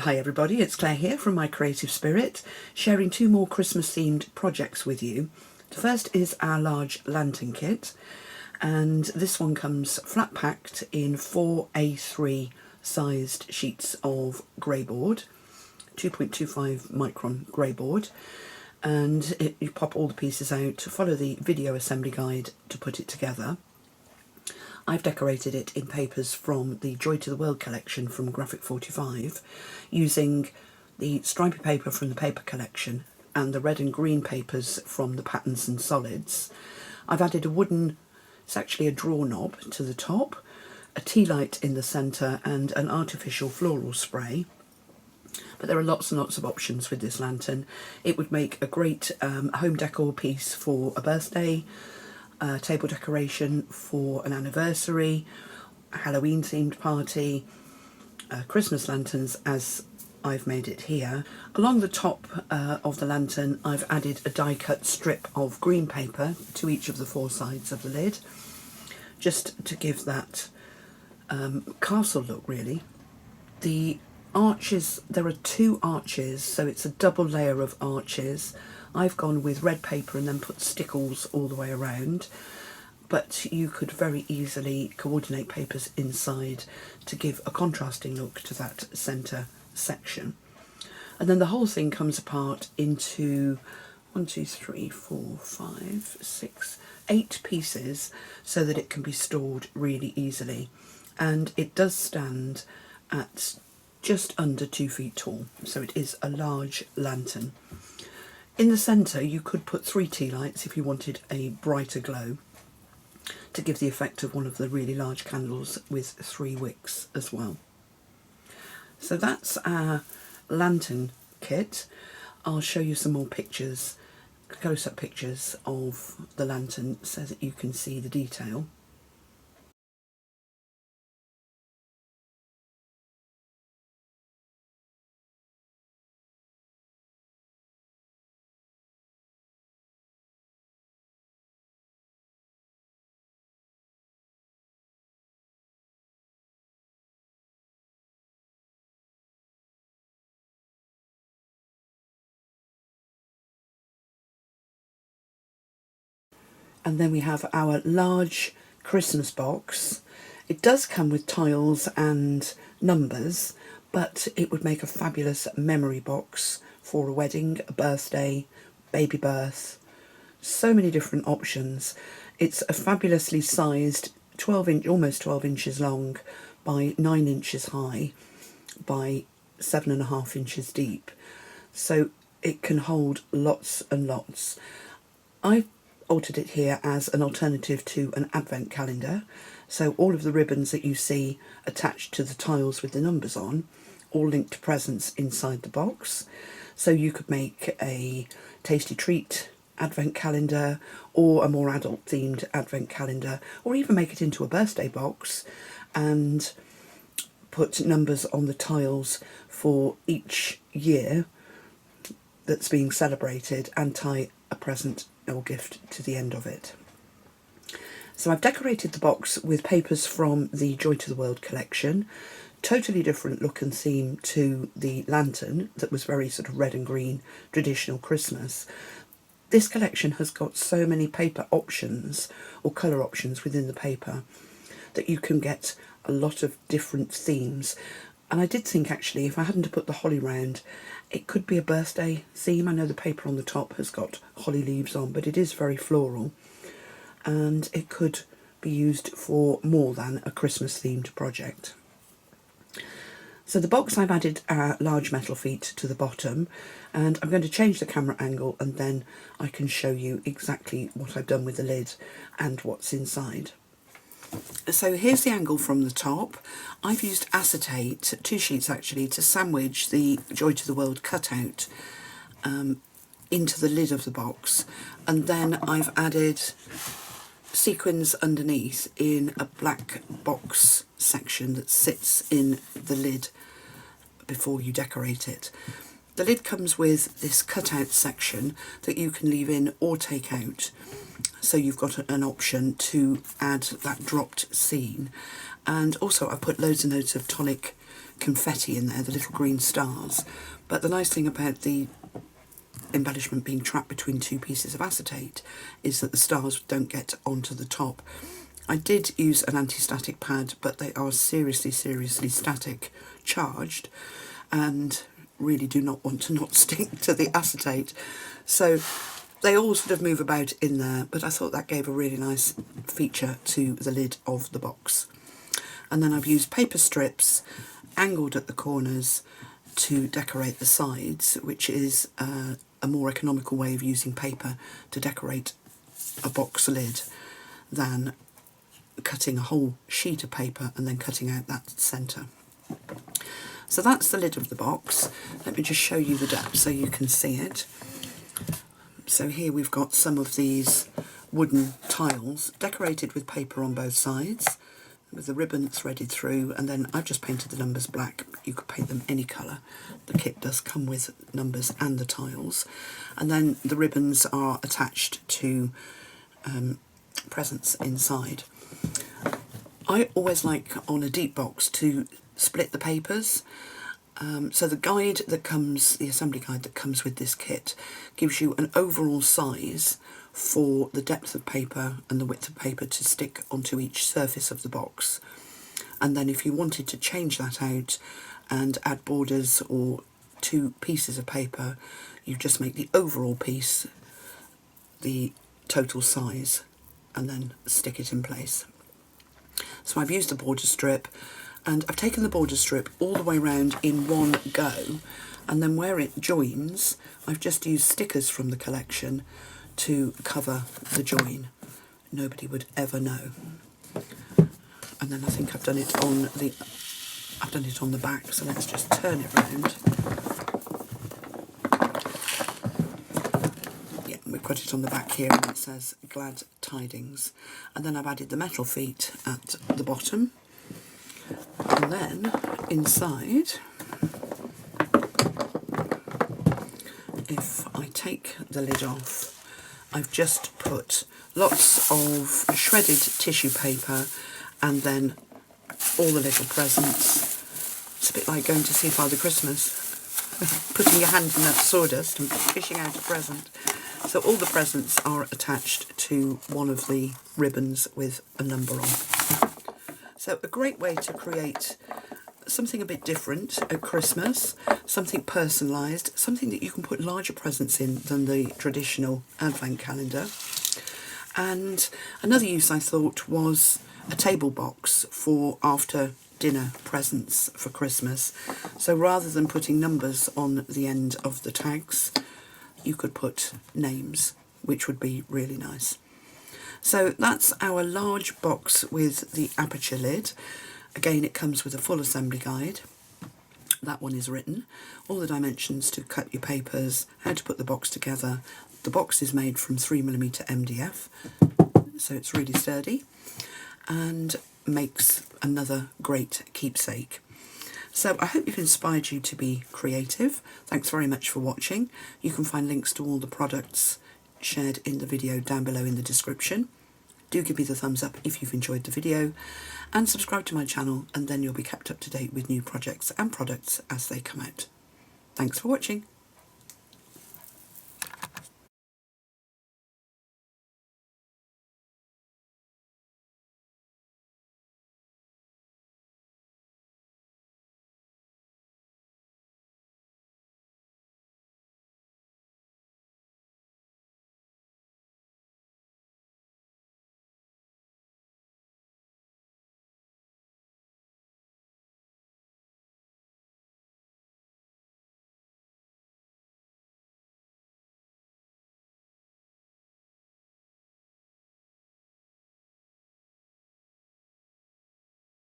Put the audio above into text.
Hi everybody, it's Claire here from My Creative Spirit, sharing two more Christmas themed projects with you. The first is our large lantern kit, and this one comes flat packed in 4 A3 sized sheets of grey board, 2.25 micron grey board, and you pop all the pieces out, follow the video assembly guide to put it together. I've decorated it in papers from the Joy to the World collection from Graphic 45, using the stripy paper from the paper collection and the red and green papers from the Patterns and Solids. I've added a wooden, it's actually a drawer knob to the top, a tea light in the centre and an artificial floral spray. But there are lots and lots of options with this lantern. It would make a great home decor piece for a birthday, table decoration for an anniversary, a Halloween themed party, Christmas lanterns as I've made it here. Along the top of the lantern I've added a die cut strip of green paper to each of the four sides of the lid, just to give that castle look really. The arches, there are two arches, so it's a double layer of arches. I've gone with red paper and then put stickles all the way around, but you could very easily coordinate papers inside to give a contrasting look to that centre section. And then the whole thing comes apart into 1, 2, 3, 4, 5, 6, 8 pieces so that it can be stored really easily. And it does stand at just under 2 feet tall, so it is a large lantern. In the centre you could put 3 tea lights if you wanted a brighter glow, to give the effect of one of the really large candles with 3 wicks as well. So that's our lantern kit. I'll show you some more pictures, close-up pictures of the lantern so that you can see the detail. And then we have our large Christmas box. It does come with tiles and numbers, but it would make a fabulous memory box for a wedding, a birthday, baby birth. So many different options. It's a fabulously sized 12-inch, almost 12 inches long by 9 inches high by 7.5 inches deep. So it can hold lots and lots. I've altered it here as an alternative to an advent calendar, so all of the ribbons that you see attached to the tiles with the numbers on all linked to presents inside the box. So you could make a tasty treat advent calendar or a more adult themed advent calendar, or even make it into a birthday box and put numbers on the tiles for each year that's being celebrated and tie a present or gift to the end of it. So I've decorated the box with papers from the Joy to the World collection. Totally different look and theme to the lantern that was very sort of red and green, traditional Christmas. This collection has got so many paper options or colour options within the paper that you can get a lot of different themes. And I did think actually if I hadn't put the holly round, it could be a birthday theme. I know the paper on the top has got holly leaves on, but it is very floral, and it could be used for more than a Christmas themed project. So the box, I've added large metal feet to the bottom, and I'm going to change the camera angle and then I can show you exactly what I've done with the lid and what's inside. So here's the angle from the top. I've used acetate, 2 sheets actually, to sandwich the Joy to the World cutout into the lid of the box, and then I've added sequins underneath in a black box section that sits in the lid before you decorate it. The lid comes with this cutout section that you can leave in or take out, so you've got an option to add that dropped scene. And also I put loads and loads of tonic confetti in there, the little green stars. But the nice thing about the embellishment being trapped between two pieces of acetate is that the stars don't get onto the top. I did use an anti-static pad, but they are seriously static charged and really do not want to not stick to the acetate. So they all sort of move about in there, but I thought that gave a really nice feature to the lid of the box. And then I've used paper strips angled at the corners to decorate the sides, which is a more economical way of using paper to decorate a box lid than cutting a whole sheet of paper and then cutting out that centre. So that's the lid of the box. Let me just show you the depth so you can see it. So here we've got some of these wooden tiles decorated with paper on both sides, with the ribbon threaded through, and then I've just painted the numbers black. You could paint them any colour. The kit does come with numbers and the tiles. And then the ribbons are attached to presents inside. I always like on a deep box to split the papers. So the guide that comes, the assembly guide that comes with this kit, gives you an overall size for the depth of paper and the width of paper to stick onto each surface of the box. And then if you wanted to change that out and add borders or 2 pieces of paper, you just make the overall piece the total size and then stick it in place. So I've used a border strip, and I've taken the border strip all the way around in one go, and then where it joins I've just used stickers from the collection to cover the join. Nobody would ever know. And then I think I've done it on the back, so let's just turn it round. Yeah, we've got it on the back here and it says Glad Tidings. And then I've added the metal feet at the bottom. And then inside, if I take the lid off, I've just put lots of shredded tissue paper and then all the little presents. It's a bit like going to see Father Christmas, putting your hand in that sawdust and fishing out a present. So all the presents are attached to one of the ribbons with a number on. So a great way to create something a bit different at Christmas, something personalised, something that you can put larger presents in than the traditional advent calendar. And another use I thought was a table box for after dinner presents for Christmas. So rather than putting numbers on the end of the tags, you could put names, which would be really nice. So that's our large box with the Aperture Lid. Again, it comes with a full assembly guide. That one is written. All the dimensions to cut your papers, how to put the box together. The box is made from 3mm MDF, so it's really sturdy and makes another great keepsake. So I hope you've inspired you to be creative. Thanks very much for watching. You can find links to all the products shared in the video down below in the description. Do give me the thumbs up if you've enjoyed the video, and subscribe to my channel, and then you'll be kept up to date with new projects and products as they come out. Thanks for watching.